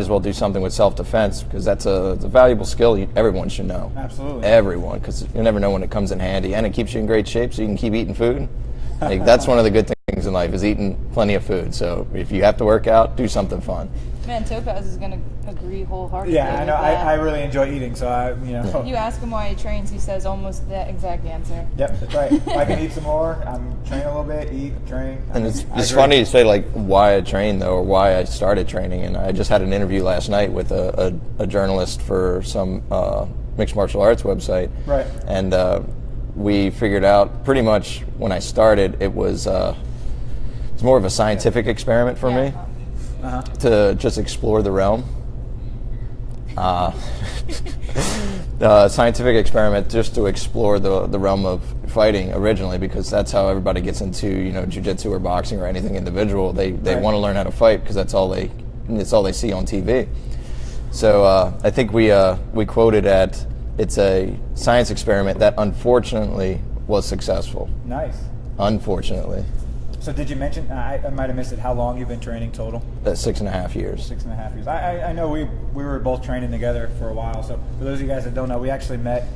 as well do something with self-defense, because that's it's a valuable skill everyone should know. Absolutely. Everyone, because you never know when it comes in handy, and it keeps you in great shape so you can keep eating food. Like, that's one of the good things in life, is eating plenty of food. So if you have to work out, do something fun. Man, Topaz is going to agree wholeheartedly. Yeah, I know. With that. I really enjoy eating, so You ask him why he trains, he says almost that exact answer. Yep, that's right. If I can eat some more, I'm train a little bit, eat, train. And it's funny to say, like, why I train, though, or why I started training. And I just had an interview last night with a journalist for some mixed martial arts website. Right. And we figured out pretty much when I started, it's more of a scientific experiment for me. To just explore the realm. Scientific experiment just to explore the realm of fighting originally, because that's how everybody gets into jiu-jitsu or boxing or anything individual. They want to learn how to fight because that's all they see on TV. So I think we quoted at, it's a science experiment that unfortunately was successful. Nice. Unfortunately. So did you mention, I might have missed it, how long you've been training total? 6.5 years. 6.5 years. I know we were both training together for a while. So for those of you guys that don't know, we actually met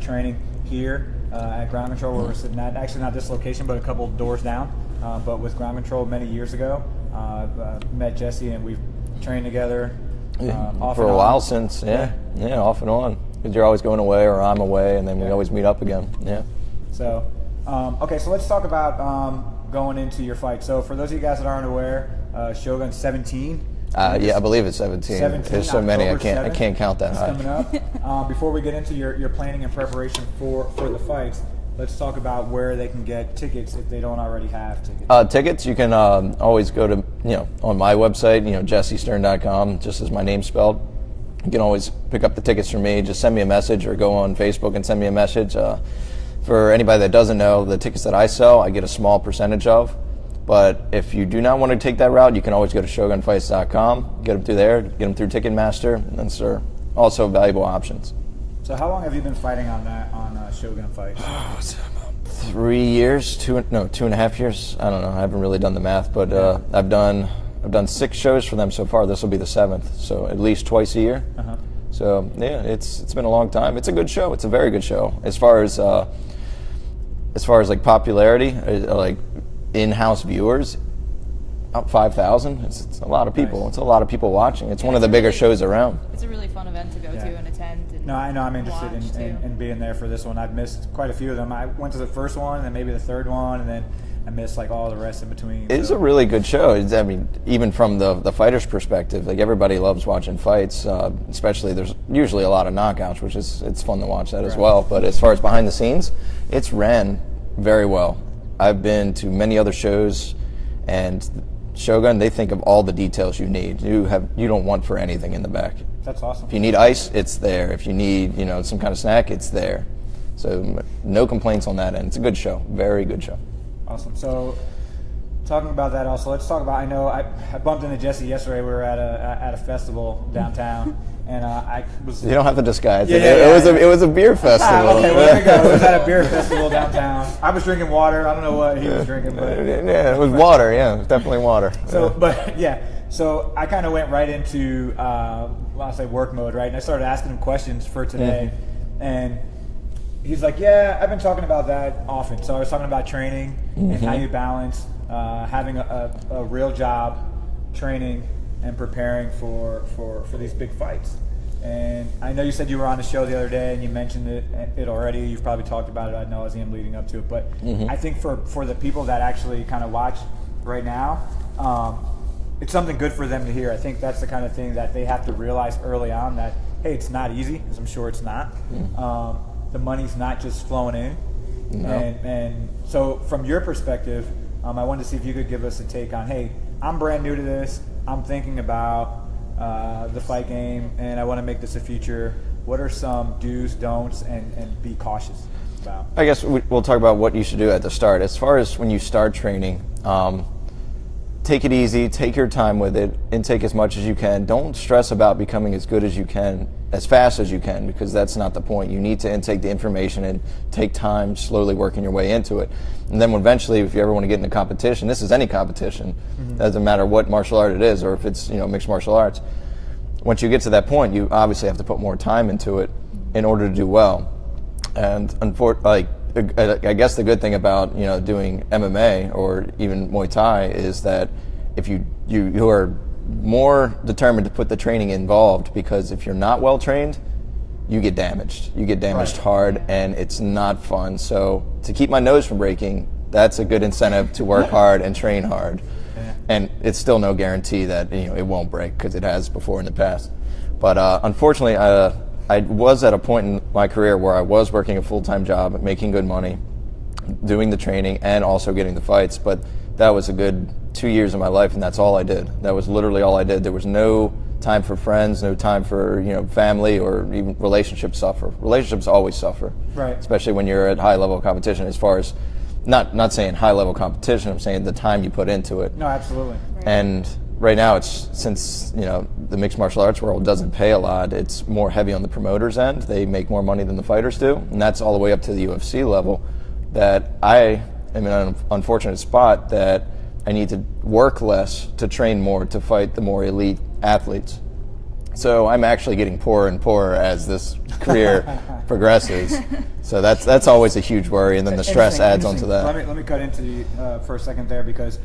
training here at Ground Control, where we're sitting at. Actually not this location, but a couple doors down. But with Ground Control many years ago. Met Jesse and we've trained together off for and a on. while since, yeah, off and on. Because you're always going away or I'm away, and then we always meet up again. Yeah. So, okay, so let's talk about going into your fight. So for those of you guys that aren't aware, Shogun 17. Yeah, I believe it's 17. There's so many, I can't count that high. Coming up. Before we get into your planning and preparation for the fights, let's talk about where they can get tickets if they don't already have tickets. Tickets, you can always go to, on my website, jessestirn.com, just as my name's spelled. You can always pick up the tickets from me. Just send me a message or go on Facebook and send me a message. For anybody that doesn't know, the tickets that I sell, I get a small percentage of. But if you do not want to take that route, you can always go to shogunfights.com, get them through there, get them through Ticketmaster, and those are also valuable options. So how long have you been fighting on Shogun Fights? Oh, it's about 3 years, 2.5 years. I don't know. I haven't really done the math, but I've done 6 shows for them so far. This will be the 7th, so at least twice a year. So yeah, it's been a long time. It's a good show. It's a very good show. As far as like popularity, like in-house viewers, about 5,000. It's a lot of people. Nice. It's a lot of people watching. It's one of the bigger shows around. It's a really fun event to go to and attend. And no, I know. I'm interested in being there for this one. I've missed quite a few of them. I went to the first one, and then maybe the third one, and then I missed like all the rest in between. It's a really good show. I mean, even from the fighter's perspective, like everybody loves watching fights. Especially there's usually a lot of knockouts, which it's fun to watch that as well. But as far as behind the scenes, it's ran very well. I've been to many other shows, and Shogun, they think of all the details you need. You don't want for anything in the back. That's awesome. If you need ice, it's there. If you need some kind of snack, it's there. So no complaints on that end. It's a good show. Very good show. Awesome. So talking about that also, let's talk about, I know I bumped into Jesse yesterday. We were at a festival downtown. And I was. You don't have to disguise it. It was a beer festival. Okay, well, there we go. It was at a beer festival downtown. I was drinking water. I don't know what he was drinking, but yeah, it was water. Yeah, it was definitely water. So, so I kind of went right into I'll say work mode, right? And I started asking him questions for today, and he's like, "Yeah, I've been talking about that often." So I was talking about training and how you balance having a real job, training, and preparing for these big fights. And I know you said you were on the show the other day and you mentioned it already. You've probably talked about it ad nauseum leading up to it. But I think for the people that actually kind of watch right now, it's something good for them to hear. I think that's the kind of thing that they have to realize early on, that, hey, it's not easy, because I'm sure it's not. The money's not just flowing in. No. And so from your perspective, I wanted to see if you could give us a take on, hey, I'm brand new to this. I'm thinking about the fight game, and I want to make this a feature. What are some do's, don'ts, and be cautious about? I guess we'll talk about what you should do at the start. As far as when you start training, take it easy, take your time with it, and take as much as you can. Don't stress about becoming as good as you can, as fast as you can, because that's not the point. You need to intake the information and take time slowly working your way into it. And then eventually, if you ever want to get into competition, this is any competition, doesn't matter what martial art it is, or if it's mixed martial arts, once you get to that point, you obviously have to put more time into it in order to do well. And I guess the good thing about doing MMA or even Muay Thai is that if you are more determined to put the training involved, because if you're not well trained, you get damaged. You get damaged hard, and it's not fun. So to keep my nose from breaking, that's a good incentive to work hard and train hard. Yeah. And it's still no guarantee that it won't break, because it has before in the past. But unfortunately, I was at a point in my career where I was working a full-time job, making good money, doing the training, and also getting the fights. But that was a good 2 years of my life, and that's all I did. That was literally all I did. There was no time for friends, no time for family, or even relationships suffer. Relationships always suffer, right? Especially when you're at high level competition. As far as not saying high level competition, I'm saying the time you put into it. No, absolutely. Right. And right now, it's since the mixed martial arts world doesn't pay a lot, it's more heavy on the promoters' end. They make more money than the fighters do, and that's all the way up to the UFC level. That I am in an unfortunate spot that I need to work less to train more to fight the more elite athletes. So I'm actually getting poorer and poorer as this career progresses. So that's always a huge worry, and then the stress adds onto that. Let me cut into you for a second there, because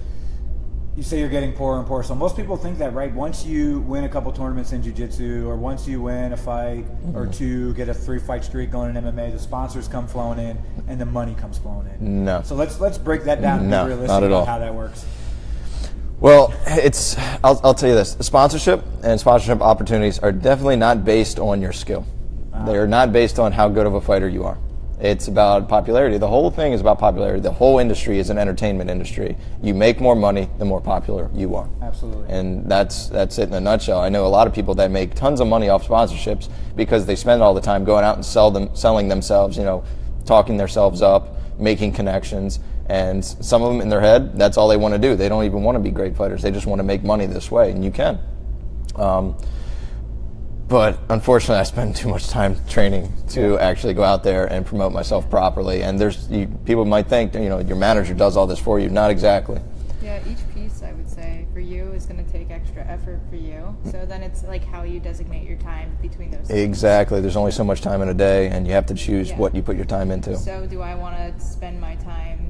you say you're getting poorer and poorer. So most people think that, right? Once you win a couple tournaments in jiu-jitsu, or once you win a fight or two, get a 3-fight streak going in MMA, the sponsors come flowing in and the money comes flowing in. No. So let's break that down and be realistic not at all. about how that works. Well, I'll tell you this. Sponsorship and sponsorship opportunities are definitely not based on your skill. They are not based on how good of a fighter you are. It's about popularity. The whole thing is about popularity. The whole industry is an entertainment industry. You make more money, the more popular you are. Absolutely. And that's it in a nutshell. I know a lot of people that make tons of money off sponsorships because they spend all the time going out and selling themselves, talking themselves up, making connections. And some of them in their head, that's all they want to do. They don't even want to be great fighters. They just want to make money this way, and you can. But unfortunately, I spend too much time training to actually go out there and promote myself properly. And people might think, your manager does all this for you. Not exactly. Yeah, each piece, I would say, for you is going to take extra effort for you. So then it's like how you designate your time between those things. Exactly. There's only so much time in a day, and you have to choose what you put your time into. So do I want to spend my time,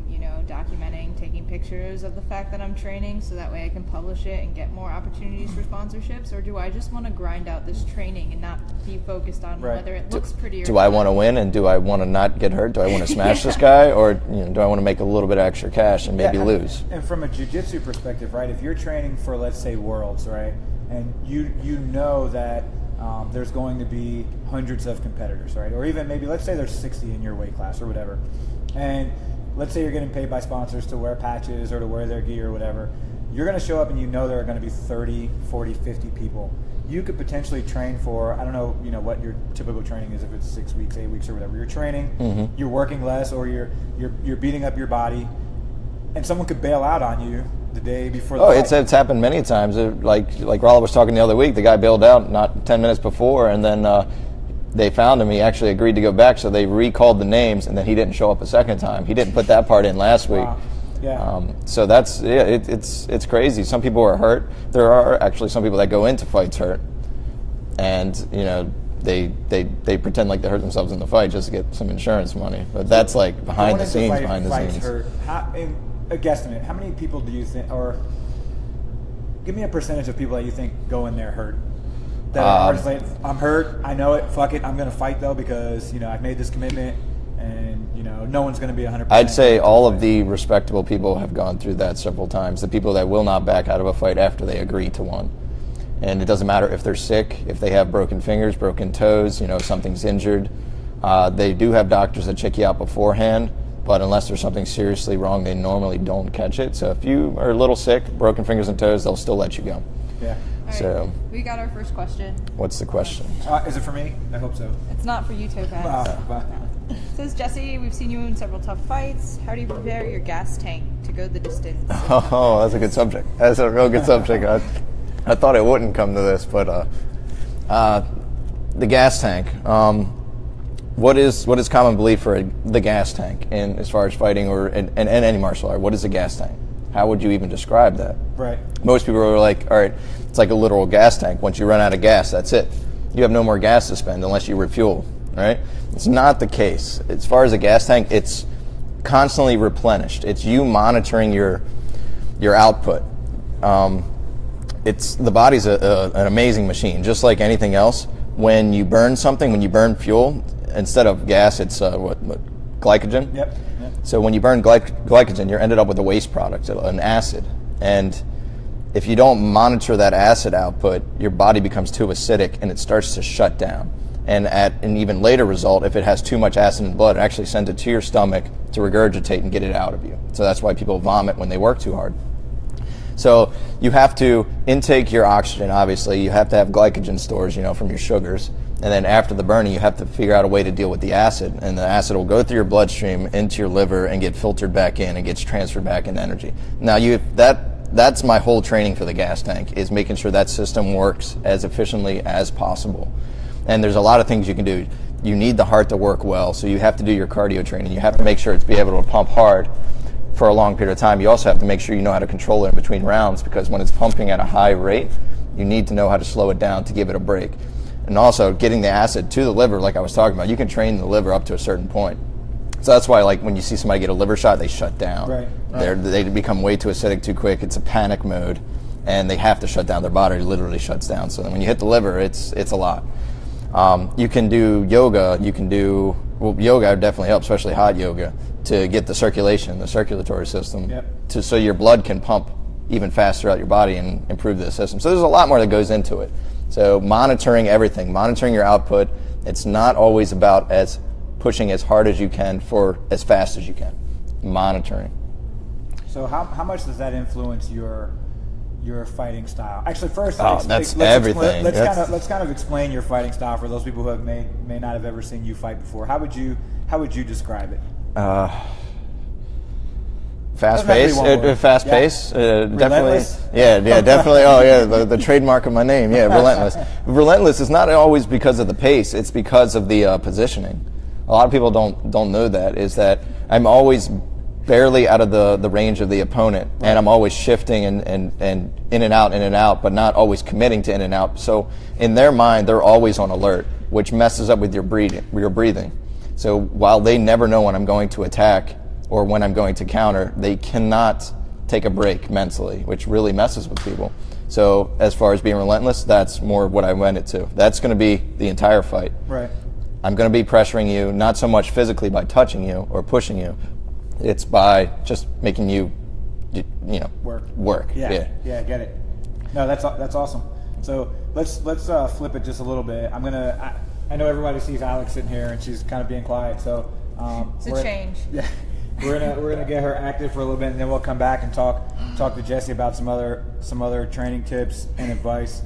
documenting, taking pictures of the fact that I'm training so that way I can publish it and get more opportunities for sponsorships? Or do I just want to grind out this training and not be focused on whether it looks pretty or do I want to win, and do I want to not get hurt? Do I want to smash this guy, or do I want to make a little bit of extra cash and maybe lose? And from a jiu-jitsu perspective, right, if you're training for, let's say, Worlds, right, and you know that there's going to be hundreds of competitors, right, or even maybe let's say there's 60 in your weight class or whatever, and let's say you're getting paid by sponsors to wear patches or to wear their gear or whatever. You're going to show up and there are going to be 30, 40, 50 people. You could potentially train for, I don't know, what your typical training is, if it's 6 weeks, 8 weeks or whatever. You're training, you're working less, or you're beating up your body, and someone could bail out on you the day before the fight. It's happened many times. Like Rollo was talking the other week, the guy bailed out not 10 minutes before, and then they found him. He actually agreed to go back, so they recalled the names, and then he didn't show up a second time. He didn't put that part in last week. Wow. Yeah. So that's it's crazy. Some people are hurt. There are actually some people that go into fights hurt, and they pretend like they hurt themselves in the fight just to get some insurance money. But that's like behind the scenes. Hurt. In a guesstimate, how many people do you think, or give me a percentage of people that you think go in there hurt? That are just like, I'm hurt, I know it, fuck it, I'm going to fight though because, I've made this commitment and, no one's going to be 100%. I'd say all of the respectable people have gone through that several times. The people that will not back out of a fight after they agree to one. And it doesn't matter if they're sick, if they have broken fingers, broken toes, something's injured. They do have doctors that check you out beforehand, but unless there's something seriously wrong, they normally don't catch it. So if you are a little sick, broken fingers and toes, they'll still let you go. Yeah. All so right, we got our first question. What's the question? Is it for me? I hope so. It's not for you, Topaz. No. It says, Jesse, we've seen you in several tough fights. How do you prepare your gas tank to go the distance? Oh, that's a good subject. That's a real good subject. I thought it wouldn't come to this, but the gas tank. What is common belief for the gas tank in as far as fighting or in any martial art? What is a gas tank? How would you even describe that? Right. Most people are like, all right, it's like a literal gas tank. Once you run out of gas, that's it. You have no more gas to spend unless you refuel, right? It's not the case. As far as a gas tank, it's constantly replenished. It's you monitoring your output. The body's an amazing machine, just like anything else. When you burn something, when you burn fuel, instead of gas, it's glycogen. Yep. So when you burn glycogen, you're ended up with a waste product, an acid. And if you don't monitor that acid output, your body becomes too acidic and it starts to shut down. And at an even later result, if it has too much acid in the blood, it actually sends it to your stomach to regurgitate and get it out of you. So that's why people vomit when they work too hard. So you have to intake your oxygen, obviously. You have to have glycogen stores, from your sugars. And then after the burning, you have to figure out a way to deal with the acid. And the acid will go through your bloodstream into your liver and get filtered back in and gets transferred back into energy. Now, that's my whole training for the gas tank, is making sure that system works as efficiently as possible. And there's a lot of things you can do. You need the heart to work well, so you have to do your cardio training. You have to make sure it's be able to pump hard for a long period of time. You also have to make sure you know how to control it in between rounds, because when it's pumping at a high rate, you need to know how to slow it down to give it a break. And also getting the acid to the liver, like I was talking about, you can train the liver up to a certain point. So that's why, like, when you see somebody get a liver shot, they shut down. Right. They become way too acidic too quick. It's a panic mode, and they have to shut down. Their body literally shuts down. So then when you hit the liver, it's a lot. You can do yoga. Yoga definitely helps, especially hot yoga, to get the circulation, the circulatory system, so your blood can pump even faster out your body and improve the system. So there's a lot more that goes into it. So monitoring everything, monitoring your output. It's not always about pushing as hard as you can for as fast as you can. Monitoring. So how much does that influence your fighting style? Actually, first, that's everything. Let's kind of explain your fighting style for those people who may not have ever seen you fight before. How would you describe it? Fast pace. Definitely. Relentless? Yeah, definitely. Oh, yeah, the trademark of my name. Yeah, relentless. Relentless is not always because of the pace. It's because of the positioning. A lot of people don't know that. Is that I'm always barely out of the range of the opponent, and I'm always shifting and in and out, but not always committing to in and out. So in their mind, they're always on alert, which messes up with your breathing. So while they never know when I'm going to attack or when I'm going to counter, they cannot take a break mentally, which really messes with people. So as far as being relentless, that's more what I went into. That's going to be the entire fight. Right. I'm going to be pressuring you, not so much physically by touching you or pushing you. It's by just making you, work. Yeah, get it. No, that's awesome. So let's flip it just a little bit. I know everybody sees Alex sitting here and she's kind of being quiet. So it's a change. Yeah, we're gonna get her active for a little bit, and then we'll come back and talk to Jesse about some other training tips and advice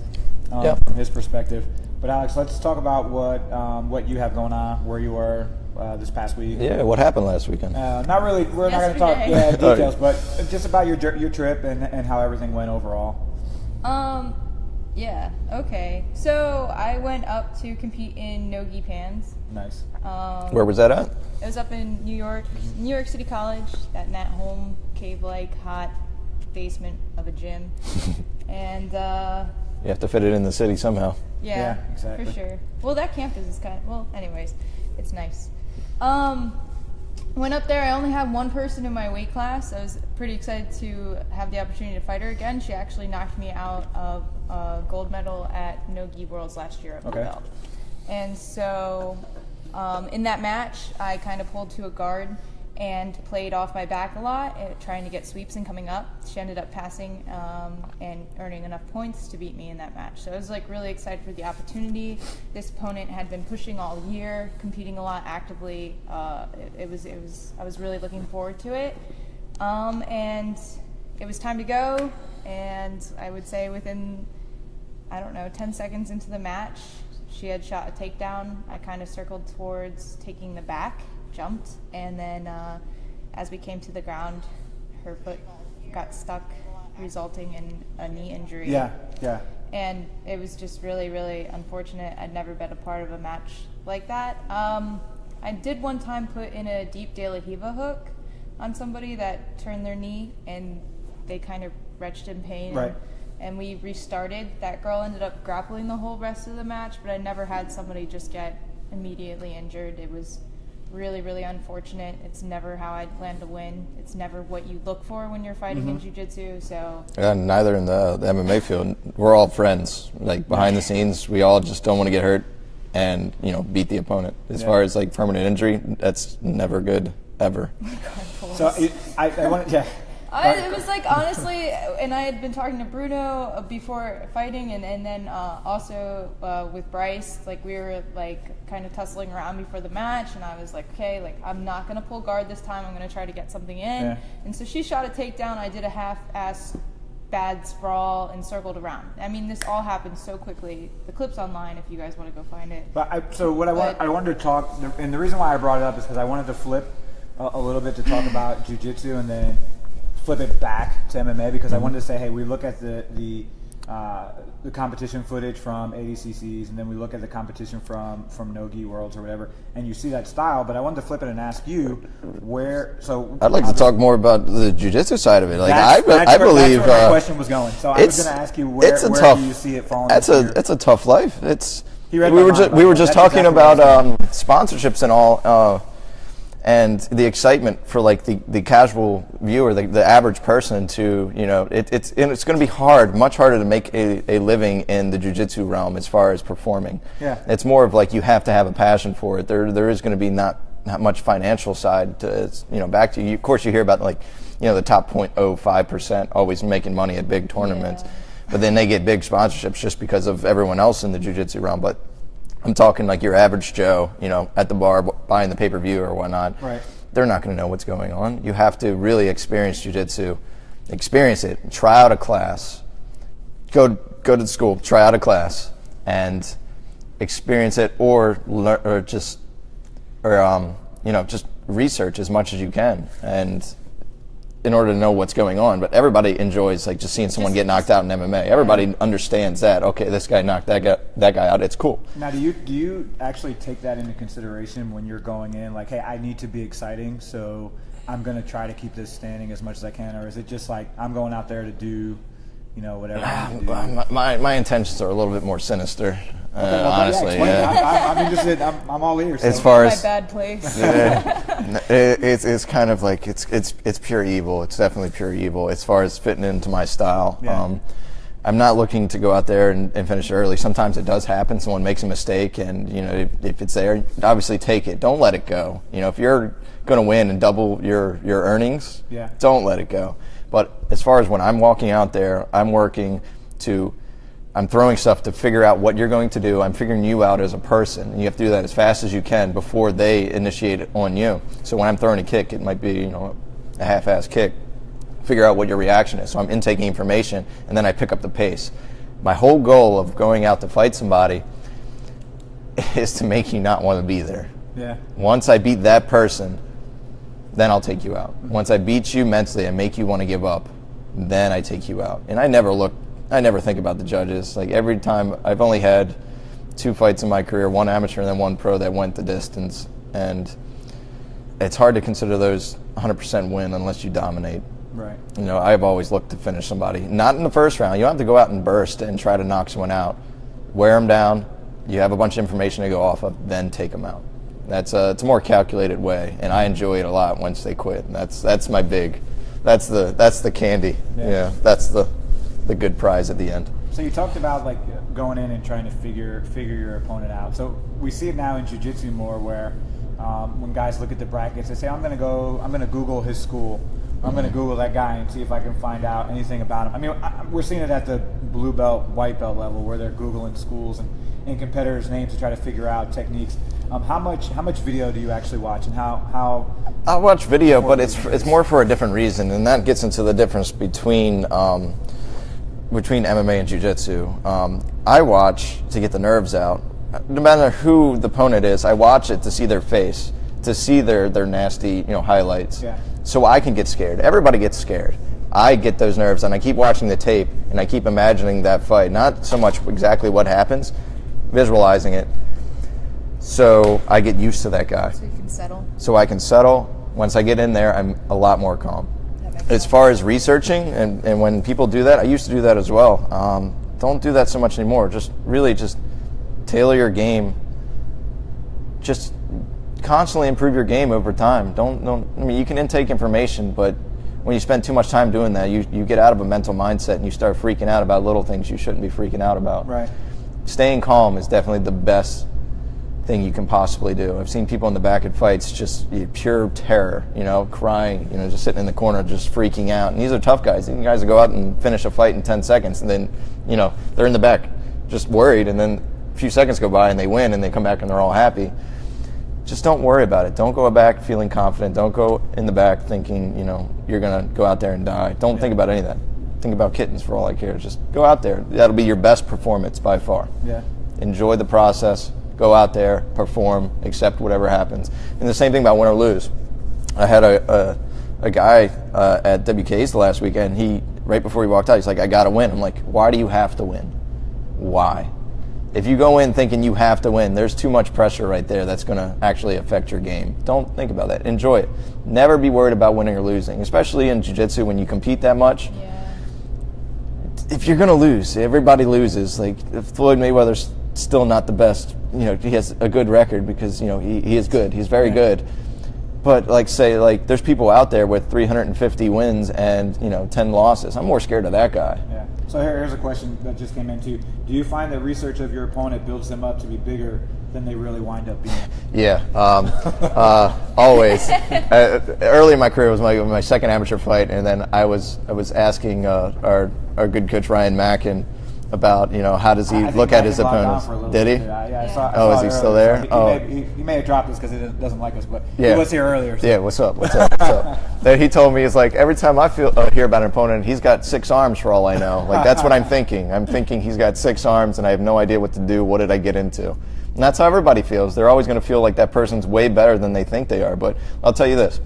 from his perspective. But Alex, let's talk about what you have going on, where you were this past week. Yeah, what happened last weekend? Not really. We're not going to talk details, but just about your trip and how everything went overall. Yeah. Okay. So I went up to compete in no-gi pans. Nice. Where was that at? It was up in New York City College, that at-home cave-like hot basement of a gym, and you have to fit it in the city somehow. Yeah, exactly. For sure. Well, that campus is anyways, it's nice. Went up there. I only had one person in my weight class. I was pretty excited to have the opportunity to fight her again. She actually knocked me out of a gold medal at No-Gi Worlds last year at my belt. And so in that match, I kind of pulled to a guard and played off my back a lot, trying to get sweeps and coming up. She ended up passing and earning enough points to beat me in that match. So I was really excited for the opportunity. This opponent had been pushing all year, competing a lot actively. I was really looking forward to it. And it was time to go. And I would say within, 10 seconds into the match, she had shot a takedown. I kind of circled towards taking the back, jumped, and then as we came to the ground, her foot got stuck, resulting in a knee injury. Yeah. And it was just really, really unfortunate. I'd never been a part of a match like that. I did one time put in a deep De La Riva hook on somebody that turned their knee, and they kind of retched in pain. Right. And we restarted. That girl ended up grappling the whole rest of the match, but I never had somebody just get immediately injured. It was really, really unfortunate. It's never how I'd plan to win. It's never what you look for when you're fighting in jiu-jitsu. So neither in the MMA field. We're all friends. Like behind the scenes, we all just don't want to get hurt and beat the opponent. As far as like permanent injury, that's never good ever. So I want to it was like, honestly, and I had been talking to Bruno before fighting, and then also with Bryce, like we were like kind of tussling around before the match, and I was like, okay, like I'm not gonna pull guard this time. I'm gonna try to get something in. Yeah. And so she shot a takedown. I did a half-ass bad sprawl and circled around. I mean, this all happened so quickly. The clip's online if you guys want to go find it. But I wanted to talk, and the reason why I brought it up is because I wanted to flip a little bit to talk about jiu-jitsu and then flip it back to MMA, because I wanted to say, hey, we look at the competition footage from ADCCs, and then we look at the competition from No-Gi Worlds or whatever, and you see that style. But I wanted to flip it and ask you where. So I'd like to talk more about the jiu-jitsu side of it. Like I believe that's where my question was going. So I was going to ask you where do you see it falling? It's a tough life. We my were just talking exactly about sponsorships and all. And the excitement for like the casual viewer, the average person to, it's going to be hard, much harder to make a living in the jiu-jitsu realm as far as performing. Yeah. It's more of like you have to have a passion for it. There is going to be not much financial side to it. Back to you. Of course, you hear about like, the top 0.05% always making money at big tournaments, but then they get big sponsorships just because of everyone else in the jiu-jitsu realm. But I'm talking like your average Joe, at the bar buying the pay-per-view or whatnot. Right. They're not going to know what's going on. You have to really experience jiu-jitsu, experience it, try out a class, go to school, try out a class, and experience it, or just research as much as you can, and in order to know what's going on. But everybody enjoys like just seeing someone get knocked out in MMA. Everybody understands that. Okay, this guy knocked that guy out. It's cool. Now, do you actually take that into consideration when you're going in? Like, hey, I need to be exciting, so I'm going to try to keep this standing as much as I can, or is it just like I'm going out there to do, whatever I need to do? My intentions are a little bit more sinister. Honestly, I'm interested. I'm all ears. So. As far as my bad place. it's kind of like it's pure evil. It's definitely pure evil as far as fitting into my style. Yeah. I'm not looking to go out there and finish early. Sometimes it does happen. Someone makes a mistake, and if it's there, obviously take it. Don't let it go. If you're going to win and double your earnings, don't let it go. But as far as when I'm walking out there, I'm throwing stuff to figure out what you're going to do. I'm figuring you out as a person. And you have to do that as fast as you can before they initiate it on you. So when I'm throwing a kick, it might be, a half-ass kick. Figure out what your reaction is. So I'm intaking information, and then I pick up the pace. My whole goal of going out to fight somebody is to make you not want to be there. Yeah. Once I beat that person, then I'll take you out. Once I beat you mentally and make you want to give up, then I take you out. And I never think about the judges. Like every time, I've only had 2 fights in my career, 1 amateur and then 1 pro that went the distance. And it's hard to consider those 100% win unless you dominate. Right. I've always looked to finish somebody. Not in the first round. You don't have to go out and burst and try to knock someone out. Wear them down. You have a bunch of information to go off of, then take them out. It's a more calculated way, and I enjoy it a lot once they quit. And that's my big. That's the candy. Yeah. That's the good prize at the end. So you talked about like going in and trying to figure your opponent out. So we see it now in jiu-jitsu more, where when guys look at the brackets, they say, I'm going to Google his school. I'm going to Google that guy and see if I can find out anything about him. I mean, we're seeing it at the blue belt, white belt level, where they're Googling schools and competitors' names to try to figure out techniques. How much video do you actually watch, and how? I watch video, but it's more for a different reason, and that gets into the difference between MMA and jiu-jitsu. I watch to get the nerves out. No matter who the opponent is, I watch it to see their face, to see their nasty highlights. Yeah. So I can get scared. Everybody gets scared. I get those nerves, and I keep watching the tape, and I keep imagining that fight. Not so much exactly what happens, visualizing it. So I get used to that guy. So you can settle. So I can settle. Once I get in there, I'm a lot more calm. as far as researching, and when people do that, I used to do that as well. Don't do that so much anymore. Just tailor your game. Just constantly improve your game over time. I mean, you can intake information, but when you spend too much time doing that, you get out of a mental mindset and you start freaking out about little things you shouldn't be freaking out about. Right. Staying calm is definitely the best thing you can possibly do. I've seen people in the back at fights just pure terror, crying, just sitting in the corner, just freaking out. And these are tough guys. These guys will go out and finish a fight in 10 seconds, and then, they're in the back just worried, and then a few seconds go by and they win and they come back and they're all happy. Just don't worry about it. Don't go back feeling confident. Don't go in the back thinking, you're going to go out there and die. Don't think about any of that. Think about kittens for all I care. Just go out there. That'll be your best performance by far. Yeah. Enjoy the process. Go out there, perform, accept whatever happens. And the same thing about win or lose. I had a guy at WK's the last weekend. He, right before he walked out, he's like, I got to win. I'm like, why do you have to win? Why? If you go in thinking you have to win, there's too much pressure right there that's going to actually affect your game. Don't think about that. Enjoy it. Never be worried about winning or losing, especially in jiu-jitsu when you compete that much. Yeah. If you're going to lose, everybody loses. Like, Floyd Mayweather's still not the best. He has a good record because, he is good. He's very good. But, there's people out there with 350 wins and, 10 losses. I'm more scared of that guy. Yeah. So here's a question that just came in too. Do you find that research of your opponent builds them up to be bigger than they really wind up being? Yeah, always. Early in my career was my second amateur fight, and then I was asking our good coach Ryan Mackin about how does he look at his opponents? Did he? Yeah, I saw is he still there? He may have dropped us because he doesn't like us, but yeah. He was here earlier. So. Yeah, what's up? Then he told me, it's like every time I hear about an opponent, he's got 6 arms for all I know. Like, that's what I'm thinking. I'm thinking he's got 6 arms and I have no idea what to do. What did I get into? And that's how everybody feels. They're always going to feel like that person's way better than they think they are. But I'll tell you this.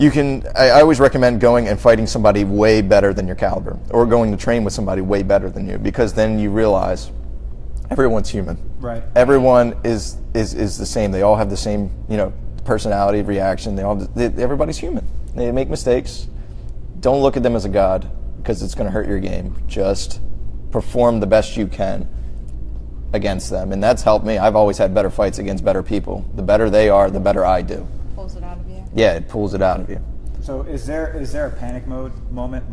I always recommend going and fighting somebody way better than your caliber, or going to train with somebody way better than you, because then you realize everyone's human. Right. Everyone is the same. They all have the same, personality, reaction. Everybody's human. They make mistakes. Don't look at them as a god, because it's going to hurt your game. Just perform the best you can against them, and that's helped me. I've always had better fights against better people. The better they are, the better I do. Pulls it out of you. Yeah, it pulls it out of you. So is there a panic mode moment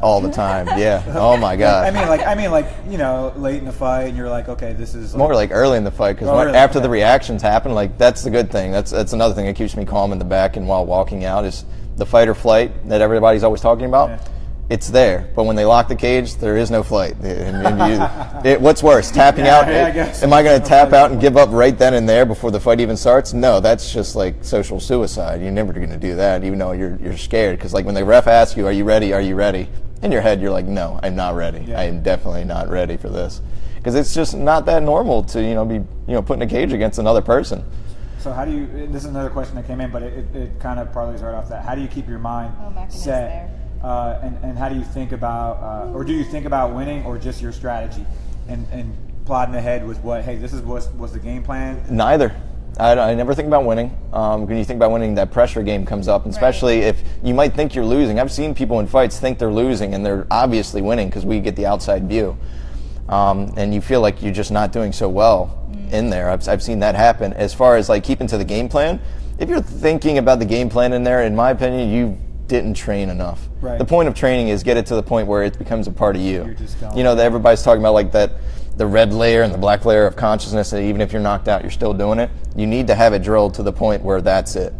all the time? Yeah. Oh my God. I mean, late in the fight, and you're like, okay, this is more like early in the fight, because after the reactions happen, that's the good thing. That's another thing that keeps me calm in the back and while walking out is the fight or flight that everybody's always talking about. Yeah. It's there, but when they lock the cage, there is no flight. What's worse, tapping out? Am I going to tap out and give up right then and there before the fight even starts? No, that's just like social suicide. You're never going to do that, even though you're scared. Because when the ref asks you, "Are you ready? Are you ready?" In your head, you're like, "No, I'm not ready. Yeah. I am definitely not ready for this." Because it's just not that normal to be put in a cage against another person. So how do you? This is another question that came in, but it kind of parlays right off that. How do you keep your mind set? And how do you think about, or do you think about winning, or just your strategy, and plotting ahead with this is what's the game plan? Neither. I never think about winning. When you think about winning, that pressure game comes up, and especially if you might think you're losing. I've seen people in fights think they're losing, and they're obviously winning because we get the outside view, and you feel like you're just not doing so well in there. I've seen that happen. As far as keeping to the game plan, if you're thinking about the game plan in there, in my opinion, you didn't train enough. Right. The point of training is get it to the point where it becomes a part of you. You're just going. Everybody's talking about the red layer and the black layer of consciousness, and even if you're knocked out, you're still doing it. You need to have it drilled to the point where that's it.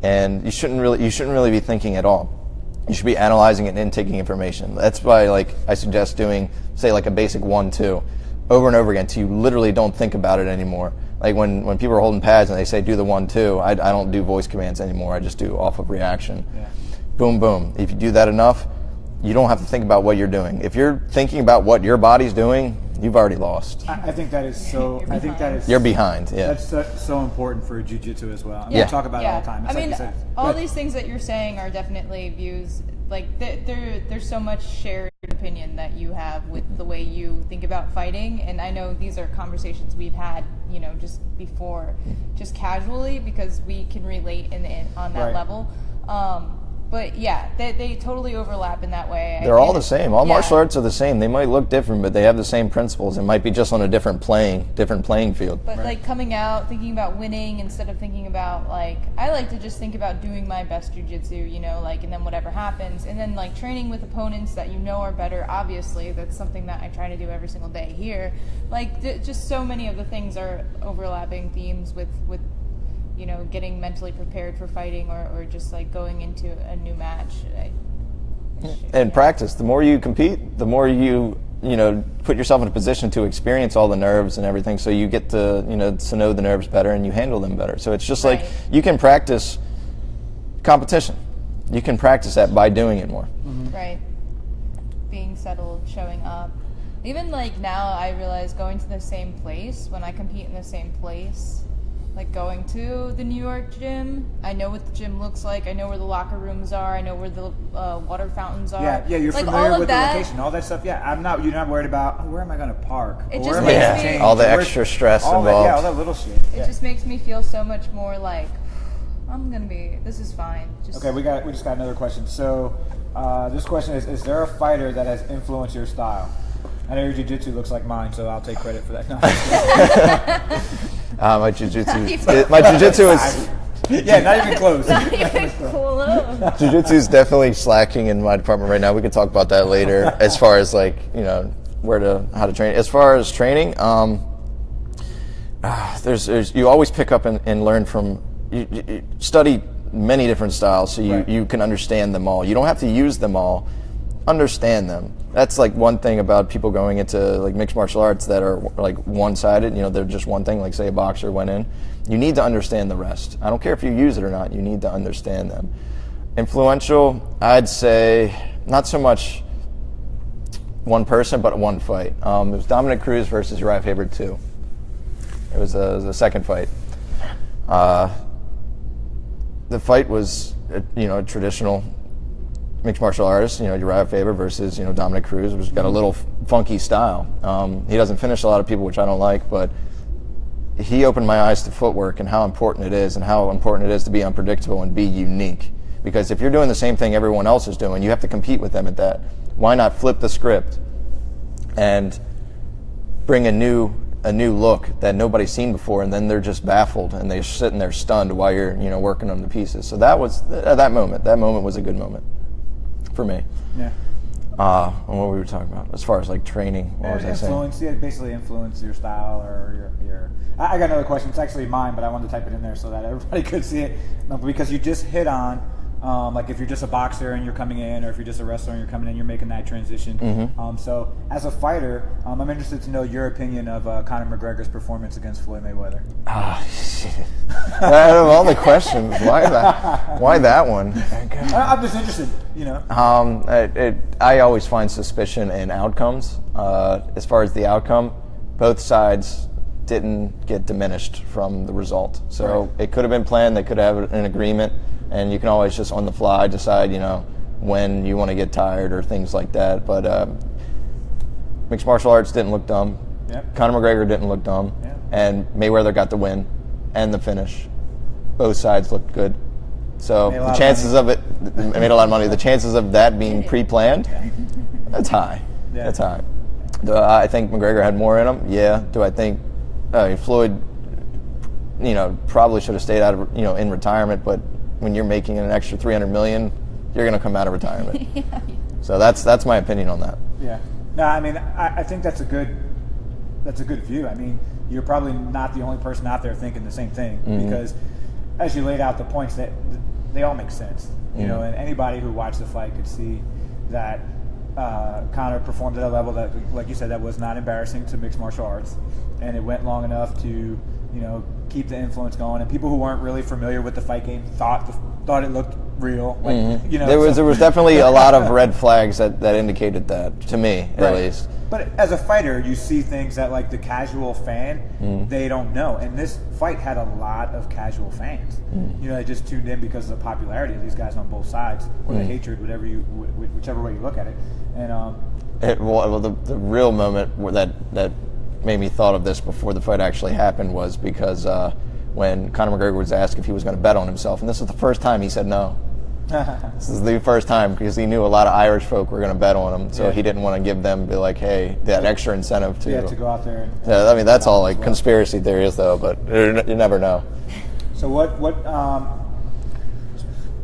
And you shouldn't really be thinking at all. You should be analyzing it and intaking information. That's why I suggest doing, say, a basic 1-2 over and over again till you literally don't think about it anymore. When people are holding pads and they say do the 1-2, I don't do voice commands anymore. I just do off of reaction. Yeah. Boom, boom. If you do that enough, you don't have to think about what you're doing. If you're thinking about what your body's doing, you've already lost. I think that is so. I think that is. You're behind. Yeah. That's so important for jiu-jitsu as well. We talk about it all the time. It's all these things that you're saying are definitely views. There's so much shared opinion that you have with the way you think about fighting, and I know these are conversations we've had, just before, just casually, because we can relate on that level. But yeah, they totally overlap in that way. They're all the same. All Yeah. martial arts are the same. They might look different, but they have the same principles. It might be just on a different playing field. But like coming out, thinking about winning instead of thinking about like, I like to just think about doing my best jujitsu, you know, like, and then whatever happens. And then like training with opponents that you know are better, obviously, that's something that I try to do every single day here. Like just so many of the things are overlapping themes with you know, getting mentally prepared for fighting or just like going into a new match. And practice. The more you compete, the more you know, put yourself in a position to experience all the nerves and everything, so you get to, you know, to know the nerves better and you handle them better. So it's just like you can practice competition. You can practice that by doing it more. Mm-hmm. Right. Being settled, showing up. Even like now I realize going to the same place, when I compete in the same place, like going to the New York gym, I know what the gym looks like. I know where the locker rooms are. I know where the water fountains are. Yeah, you're like, familiar with the location, all that stuff. Yeah, you're not worried about, where am I going to park? It Or just where am I makes gonna me- change? all the Where's- extra stress all involved. That, all that little shit. It just makes me feel so much more like, this is fine. Okay, we just got another question. So this question is there a fighter that has influenced your style? I know your jiu-jitsu looks like mine, so I'll take credit for that. No. My jiu-jitsu is Yeah, not even close. Not even close. jiu-jitsu is definitely slacking in my department right now. We could talk about that later as far as like, you know, how to train. As far as training, there's you always pick up and learn from you study many different styles, so you can understand them all. You don't have to use them all. Understand them. That's like one thing about people going into like mixed martial arts that are like one-sided. You know, they're just one thing. Like say a boxer went in, you need to understand the rest. I don't care if you use it or not. You need to understand them. Influential, I'd say not so much one person, but one fight. It was Dominic Cruz versus Uriah Faber 2. It was a second fight. The fight was, you know, a traditional mixed martial artist, you know, Uriah Faber versus, you know, Dominic Cruz, which got a little funky style. He doesn't finish a lot of people, which I don't like, but he opened my eyes to footwork and how important it is, and how important it is to be unpredictable and be unique. Because if you're doing the same thing everyone else is doing, you have to compete with them at that. Why not flip the script and bring a new look that nobody's seen before, and then they're just baffled and they're sitting there stunned while you're, you know, working them to pieces. So that was that moment was a good moment for me. Yeah. And what we were talking about as far as like training, what was I saying? Yeah, basically influence your style or your. I got another question. It's actually mine, but I wanted to type it in there so that everybody could see it. No, because you just hit on, like if you're just a boxer and you're coming in, or if you're just a wrestler and you're coming in, you're making that transition. Mm-hmm. So as a fighter, I'm interested to know your opinion of Conor McGregor's performance against Floyd Mayweather. Shit. Out of all the questions, why that one? I'm just interested, you know. I always find suspicion in outcomes. As far as the outcome, both sides didn't get diminished from the result. So It could have been planned. They could have an agreement, and you can always just on the fly decide, you know, when you want to get tired or things like that. But mixed martial arts didn't look dumb. Yep. Conor McGregor didn't look dumb, and Mayweather got the win and the finish. Both sides looked good. So the chances of it made a lot of money. The chances of that being pre-planned, that's high. Yeah. That's high. Do I think McGregor had more in him? Yeah. Do I think Floyd, you know, probably should have stayed out of, you know, in retirement? But when you're making an extra $300 million, you're going to come out of retirement. So that's my opinion on that. Yeah. No, I mean, I think that's a good view. I mean, you're probably not the only person out there thinking the same thing, because as you laid out the points, that they all make sense. You know, and anybody who watched the fight could see that Conor performed at a level that, like you said, that was not embarrassing to mixed martial arts, and it went long enough to, you know, keep the influence going. And people who weren't really familiar with the fight game thought it looked real. Like, you know, there was definitely a lot of red flags that indicated that to me, at least. But as a fighter, you see things that like the casual fan, they don't know. And this fight had a lot of casual fans. You know, they just tuned in because of the popularity of these guys on both sides, or the hatred, whichever way you look at it. And the real moment that made me thought of this before the fight actually happened was because when Conor McGregor was asked if he was going to bet on himself, and this was the first time he said no. This is the first time because he knew a lot of Irish folk were going to bet on him, so Yeah. he didn't want to give them, be like, hey, that extra incentive to. Yeah, to go out there. And, Yeah, I mean that's all like conspiracy theories though, but you never know. So what we'll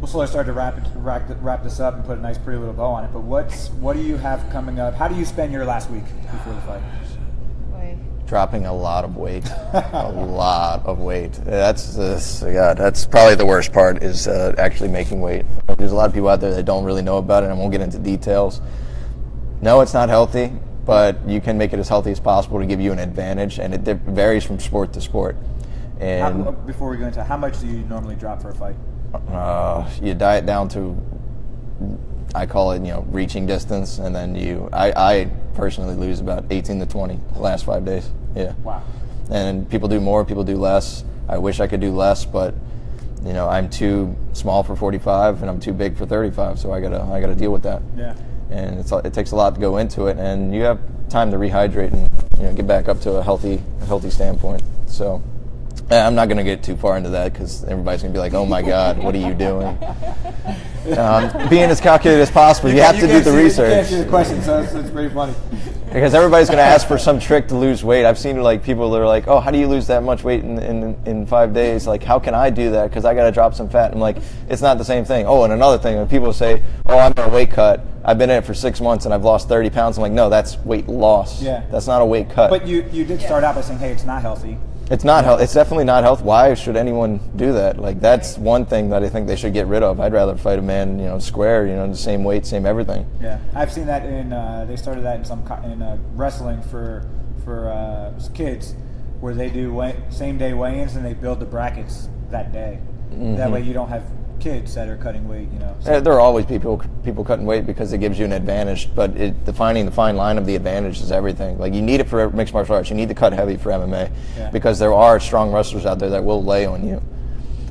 slowly start to wrap this up and put a nice pretty little bow on it. But what do you have coming up? How do you spend your last week before the fight? Wait. Dropping a lot of weight, a lot of weight. That's probably the worst part is actually making weight. There's a lot of people out there that don't really know about it, and I won't get into details. No, it's not healthy, but you can make it as healthy as possible to give you an advantage, and it varies from sport to sport. And Before we go into how much do you normally drop for a fight? you diet down to, I call it, reaching distance, and then I personally lose about 18 to 20 the last 5 days. Yeah. Wow. And people do more, people do less. I wish I could do less, but I'm too small for 45 and I'm too big for 35, so I gotta deal with that. Yeah. And it takes a lot to go into it, and you have time to rehydrate and get back up to a healthy standpoint. So I'm not going to get too far into that because everybody's going to be like, oh my God, what are you doing? Being as calculated as possible, you have to do the research. You can't see the question, so it's pretty funny. Because everybody's going to ask for some trick to lose weight. I've seen people that are like, oh, how do you lose that much weight in 5 days? Like, how can I do that? Because I got to drop some fat. I'm like, it's not the same thing. Oh, and another thing, when people say, oh, I'm on a weight cut, I've been in it for 6 months and I've lost 30 pounds. I'm like, no, that's weight loss. Yeah. That's not a weight cut. But you did start out by saying, hey, it's not healthy. It's not healthy. It's definitely not healthy. Why should anyone do that? Like, that's one thing that I think they should get rid of. I'd rather fight a man, square, the same weight, same everything. Yeah, I've seen that they started that in wrestling for kids, where they do same day weigh-ins and they build the brackets that day. Mm-hmm. That way you don't have kids that are cutting weight. So. There are always people cutting weight because it gives you an advantage, but defining the fine line of the advantage is everything. Like, you need it for mixed martial arts. You need to cut heavy for MMA because there are strong wrestlers out there that will lay on you,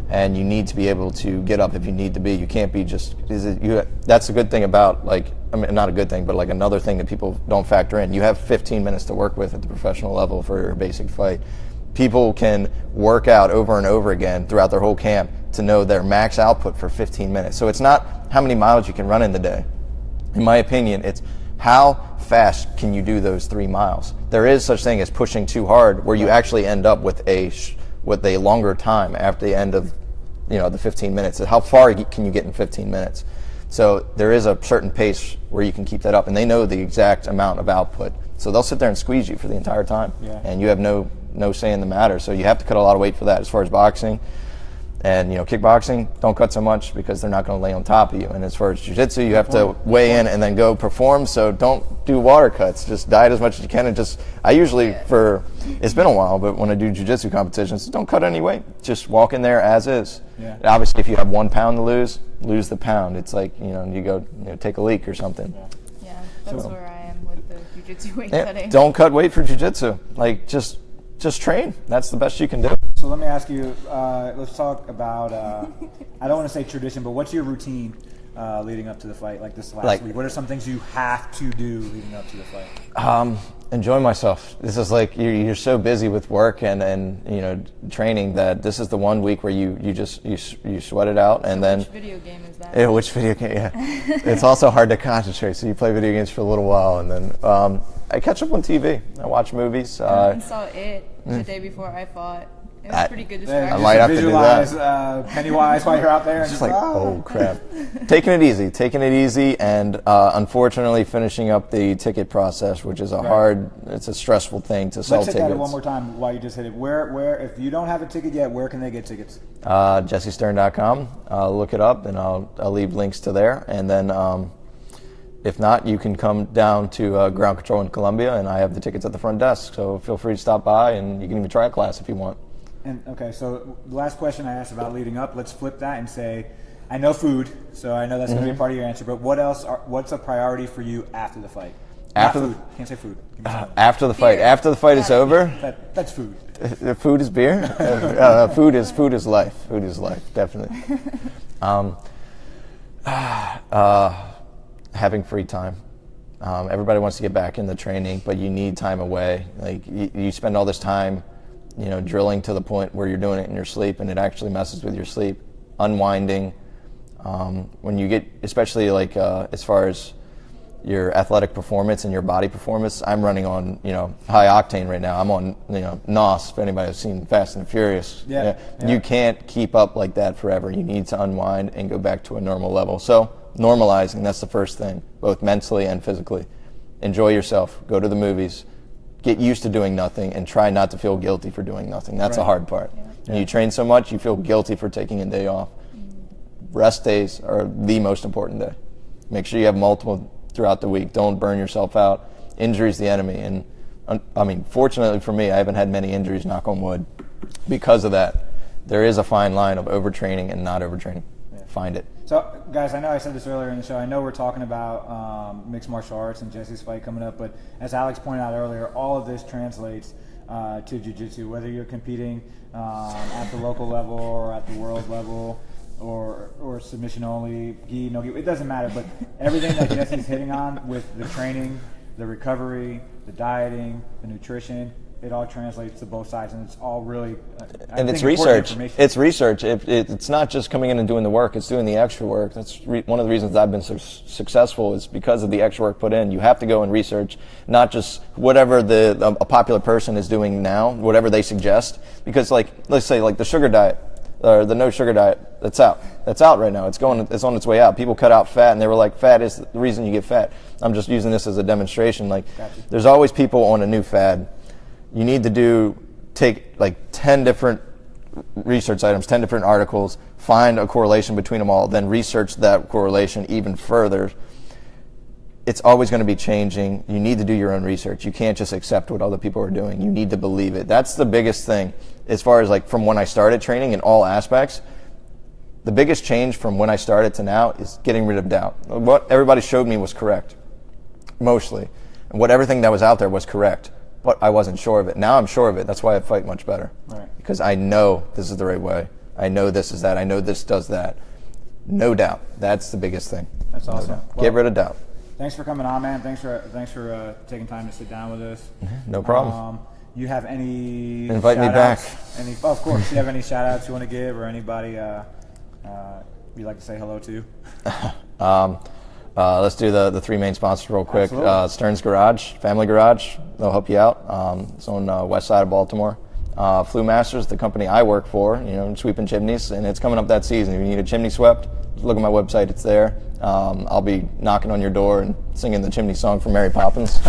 and you need to be able to get up if you need to be. You can't be just. That's a good thing about not a good thing, but another thing that people don't factor in. You have 15 minutes to work with at the professional level for a basic fight. People can work out over and over again throughout their whole camp to know their max output for 15 minutes. So it's not how many miles you can run in the day. In my opinion, it's how fast can you do those 3 miles. There is such thing as pushing too hard, where you actually end up with a longer time after the end of the 15 minutes. How far can you get in 15 minutes? So there is a certain pace where you can keep that up, and they know the exact amount of output. So they'll sit there and squeeze you for the entire time, and you have no say in the matter. So you have to cut a lot of weight for that. As far as boxing and kickboxing, don't cut so much because they're not going to lay on top of you. And as far as jiu-jitsu, you have to weigh in and then go perform. So don't do water cuts. Just diet as much as you can, and I usually it's been a while, but when I do jiu-jitsu competitions, don't cut any weight. Just walk in there as is. Yeah. Obviously, if you have 1 pound to lose the pound. It's like you go take a leak or something. Yeah, that's where I am with the jiu-jitsu weight cutting. Don't cut weight for jiu-jitsu. Just train. That's the best you can do. So let me ask you, let's talk about, I don't want to say tradition, but what's your routine leading up to the fight, like this last week? What are some things you have to do leading up to the fight? Enjoy myself. This is you're so busy with work and training that this is the 1 week where you sweat it out, and then. Which video game is that? Yeah, which video game? Yeah, it's also hard to concentrate. So you play video games for a little while, and then I catch up on TV. I watch movies. I saw it the day before I fought. It was pretty good distraction. I might have to do that. Visualize Pennywise while you're out there. Just oh crap. Taking it easy, and unfortunately finishing up the ticket process, which is it's a stressful thing to sell tickets. Let's hit that one more time while you just hit it. Where, if you don't have a ticket yet, where can they get tickets? JesseStirn.com. Look it up, and I'll leave links to there, and then. If not, you can come down to Ground Control in Columbia, and I have the tickets at the front desk. So feel free to stop by, and you can even try a class if you want. And okay, so the last question I asked about leading up, let's flip that and say, I know food, so I know that's going to be a part of your answer. But what's a priority for you after the fight? Can't say food. After the fight. After the fight is over. That's food. Food is beer. Food is life. Food is life, definitely. Having free time. Everybody wants to get back in the training, but you need time away. Like you spend all this time, drilling to the point where you're doing it in your sleep, and it actually messes with your sleep. Unwinding, When you get, especially like as far as your athletic performance and your body performance, I'm running on, high octane right now. I'm on, NOS, if anybody has seen Fast and Furious. Yeah. You can't keep up like that forever. You need to unwind and go back to a normal level. So normalizing, that's the first thing, both mentally and physically. Enjoy yourself. Go to the movies. Get used to doing nothing and try not to feel guilty for doing nothing. That's the hard part. Yeah. When you train so much, you feel guilty for taking a day off. Rest days are the most important day. Make sure you have multiple throughout the week. Don't burn yourself out. Injury's the enemy. And I mean, fortunately for me, I haven't had many injuries, knock on wood. Because of that, there is a fine line of overtraining and not overtraining. Yeah. Find it. So, guys, I know I said this earlier in the show. I know we're talking about mixed martial arts and Jesse's fight coming up, but as Alex pointed out earlier, all of this translates to jiu-jitsu, whether you're competing at the local level or at the world level, or submission only, gi, no gi, it doesn't matter. But everything that Jesse's hitting on with the training, the recovery, the dieting, the nutrition, it all translates to both sides, and it's all really and it's research. It's research. It's not just coming in and doing the work; it's doing the extra work. That's one of the reasons I've been so successful is because of the extra work put in. You have to go and research, not just whatever a popular person is doing now, whatever they suggest. Because, like, let's say, like the sugar diet or the no sugar diet, that's out. That's out right now. It's on its way out. People cut out fat, and they were like, "Fat is the reason you get fat." I'm just using this as a demonstration. Like, Gotcha. There's always people on a new fad. You need to take like 10 different research items, 10 different articles, find a correlation between them all, then research that correlation even further. It's always going to be changing. You need to do your own research. You can't just accept what other people are doing. You need to believe it. That's the biggest thing as far as like from when I started training in all aspects. The biggest change from when I started to now is getting rid of doubt. What everybody showed me was correct, mostly. And what everything that was out there was correct. But I wasn't sure of it. Now I'm sure of it. That's why I fight much better. Right. Because I know this is the right way. I know this is that. I know this does that. No doubt. That's the biggest thing. That's awesome. Well, get rid of doubt. Thanks for coming on, man. Thanks for taking time to sit down with us. No problem. You have any Invite me back. Of course. Do you have any shout outs you want to give or anybody you'd like to say hello to? Let's do the three main sponsors real quick. Absolutely. Stirn's Garage, Family Garage. They'll help you out. It's on the west side of Baltimore. Flue Masters, the company I work for, sweeping chimneys, and it's coming up that season. If you need a chimney swept, look at my website. It's there. I'll be knocking on your door and singing the chimney song from Mary Poppins.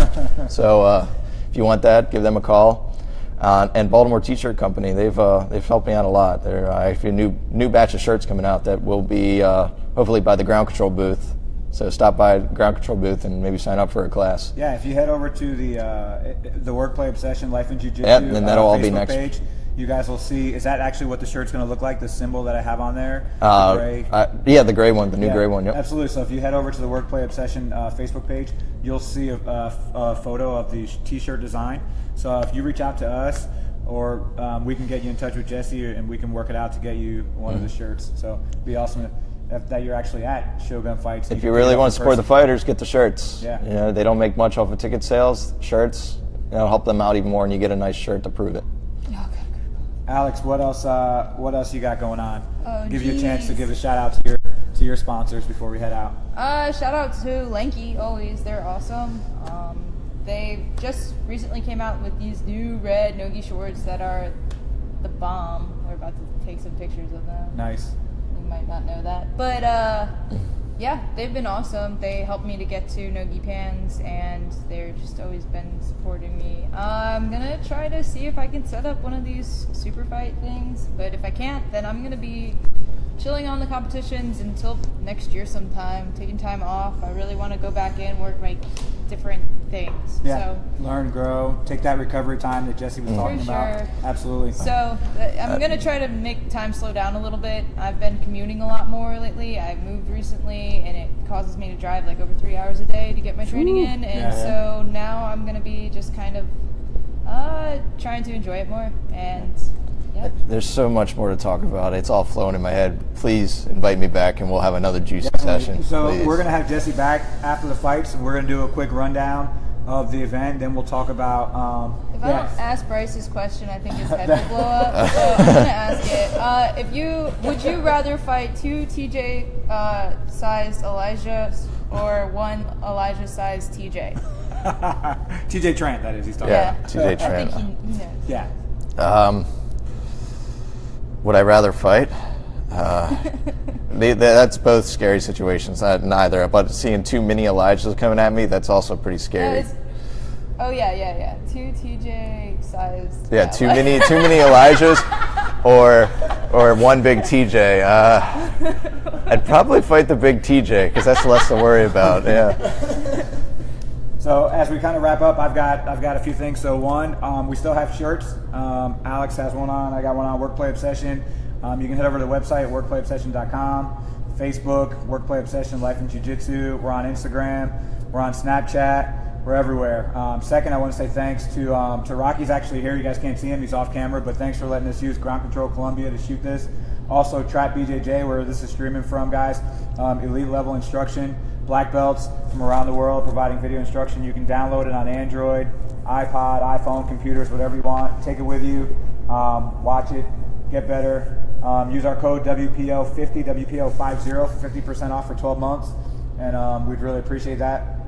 So if you want that, give them a call. And Baltimore T-shirt Company, they've helped me out a lot. They're actually a new batch of shirts coming out that will be hopefully by the ground control booth. So stop by Ground Control booth and maybe sign up for a class. Yeah, if you head over to the Workplay Obsession Life in Jiu-Jitsu and that'll all Facebook be next page, you guys will see. Is that actually what the shirt's going to look like? The symbol that I have on there? The gray one, the new gray one. Yep. Absolutely. So if you head over to the Workplay Obsession Facebook page, you'll see a photo of the T-shirt design. So if you reach out to us, or we can get you in touch with Jesse, and we can work it out to get you one of the shirts. So it'd be awesome that you're actually at Shogun Fights. If you really want to support the fighters, get the shirts. Yeah. They don't make much off of ticket sales. Shirts, help them out even more, and you get a nice shirt to prove it. Alex, what else you got going on? Give you a chance to give a shout out to your sponsors before we head out. Shout out to Lanky, always. They're awesome. They just recently came out with these new red no-gi shorts that are the bomb. We're about to take some pictures of them. Nice. You might not know that. But, yeah, they've been awesome. They helped me to get to no-gi pans, and they've just always been supporting me. I'm going to try to see if I can set up one of these super fight things. But if I can't, then I'm going to be chilling on the competitions until next year sometime, taking time off. I really want to go back in, work my different things. Yeah, so, learn, grow, take that recovery time that Jesse was talking about. Absolutely. So I'm going to try to make time slow down a little bit. I've been commuting a lot more lately. I moved recently, and it causes me to drive like over 3 hours a day to get my training in. And so now I'm going to be just kind of trying to enjoy it more. And there's so much more to talk about. It's all flowing in my head. Please invite me back, and we'll have another juicy session. So please. We're going to have Jesse back after the fights, and we're going to do a quick rundown of the event. Then we'll talk about If I don't ask Bryce this question, I think his head will blow up. So I'm gonna ask it. Would you rather fight 2 TJ-sized Elijahs or 1 Elijah-sized TJ? TJ Trent, that is. He's talking. Yeah, about. TJ Trent. I think he knows. Yeah. Would I rather fight? That's both scary situations. Neither, but seeing 2 mini Elijahs coming at me, that's also pretty scary. Yeah. 2 TJ sized. Yeah, 2 mini Elijahs, or 1 big TJ. I'd probably fight the big TJ because that's less to worry about. Yeah. So as we kind of wrap up, I've got a few things. So one, we still have shirts. Alex has one on. I got one on Workplay Obsession. You can head over to the website, workplayobsession.com, Facebook, Workplay Obsession, Life in Jiu-Jitsu. We're on Instagram. We're on Snapchat. We're everywhere. Second, I want to say thanks to Rocky's actually here. You guys can't see him. He's off camera, but thanks for letting us use Ground Control Columbia to shoot this. Also, Trap BJJ, where this is streaming from, guys. Elite level instruction. Black belts from around the world providing video instruction. You can download it on Android, iPod, iPhone, computers, whatever you want. Take it with you. Watch it. Get better. Use our code WPO50, WPO50 for 50% off for 12 months. And we'd really appreciate that.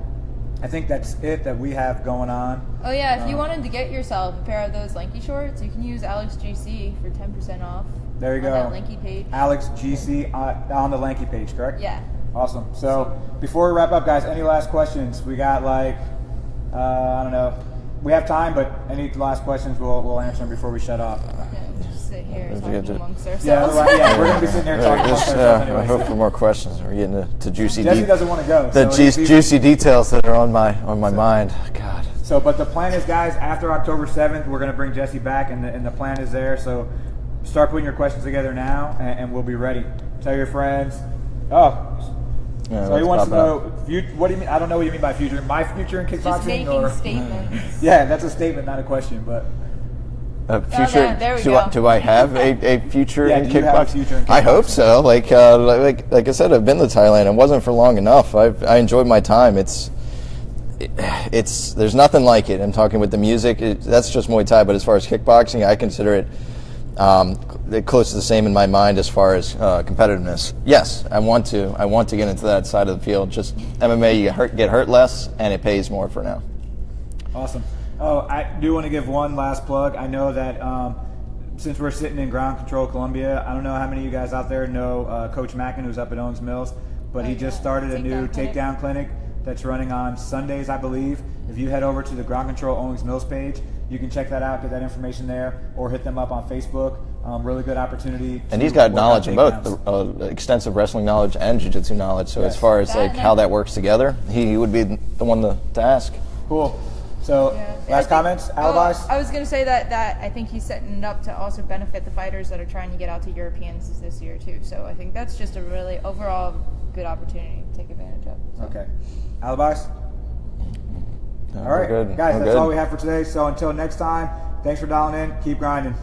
I think that's it that we have going on. Oh yeah, if you wanted to get yourself a pair of those lanky shorts, you can use Alex GC for 10% off. There you go. On that lanky page. Alex GC on the lanky page, correct? Yeah. Awesome. So before we wrap up, guys, any last questions? We got I don't know. We have time, but any last questions, we'll answer them before we shut off. Yeah, we'll just sit here talking amongst ourselves. Yeah, we're going to be sitting here talking amongst ourselves anyway. I hope for more questions. We're getting to juicy Jesse doesn't want to go. juicy details that are on my mind. God. So, but the plan is, guys, after October 7th, we're going to bring Jesse back, and the plan is there. So start putting your questions together now, and we'll be ready. Tell your friends. Yeah, so he wants to know, what do you mean? I don't know what you mean by future. My future in kickboxing? Just making statements. Yeah, that's a statement, not a question. But future? There we go. Do I have a future in do you have a kickboxing? future in kickboxing? I hope so. Like I said, I've been to Thailand. It wasn't for long enough. I enjoyed my time. It's there's nothing like it. I'm talking with the music. That's just Muay Thai. But as far as kickboxing, I consider it close to the same in my mind as far as competitiveness. Yes, I want to get into that side of the field. Just MMA, you get hurt less, and it pays more for now. Awesome. Oh, I do want to give one last plug. I know that since we're sitting in Ground Control Columbia, I don't know how many of you guys out there know Coach Mackin, who's up at Owens Mills, but he just started a new takedown clinic that's running on Sundays, I believe. If you head over to the Ground Control Owens Mills page, you can check that out, get that information there, or hit them up on Facebook. Really good opportunity. And he's got knowledge in both, extensive wrestling knowledge and jiu-jitsu knowledge. So as far as how that works together, he would be the one to ask. Cool. So last comments, alibis? I was going to say that I think he's setting it up to also benefit the fighters that are trying to get out to Europeans this year too. So I think that's just a really overall good opportunity to take advantage of. So. Okay. Alibis? No, all right, good. guys, We're that's good. all we have for today. So until next time, thanks for dialing in. Keep grinding.